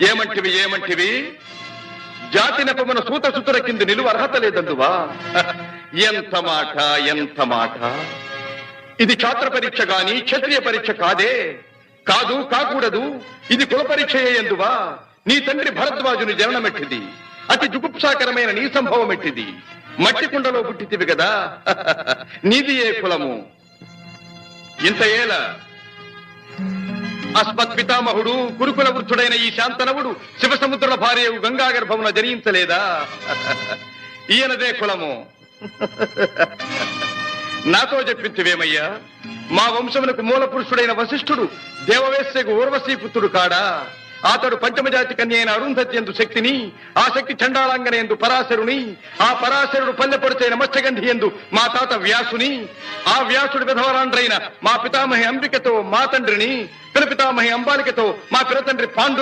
ఏమంటివి జాతి నెపమున సూత సుతుల కింద నిలువ అర్హత లేదందువా? ఎంత మాట! ఇది ఛాత్ర పరీక్ష గాని క్షత్రియ పరీక్ష కాదే. కాకూడదు. ఇది కుల పరీక్ష ఎందువా? నీ తండ్రి భరద్వాజుని జననమెట్టిది. అతి జుగుప్సాకరమైన నీ సంభవం ఎట్టిది. మట్టి కుండలో పుట్టితివి కదా. నీది ఏ కులము? ఇంత ఏల అస్మత్ పితామహుడు కురుకుల వృద్ధుడైన ఈ శాంతనవుడు శివసముద్రుల భార్యవు గంగా గర్భమున జనించలేదా? ఈయనదే కులము. నాతో చెప్పించివేమయ్యా? మా వంశమునకు మూల పురుషుడైన వశిష్ఠుడు దేవవేశ్యకు ఊర్వశీ పుత్రుడు కాడా? అతడు పంచమజాతి కన్య అయిన అరుంధతి ఎందు శక్తిని, ఆ శక్తి చండాళంగన ఎందు పరాశరుని, ఆ పరాశరుడు పల్లెపొడిచైన మత్స్యగంధి ఎందు మా తాత వ్యాసుని, ఆ వ్యాసుడు విధవరాండ్రైన మా పితామహి అంబికతో మా తండ్రిని, పితామహి అంబాలికతో మా పిరతండ్రి పాండు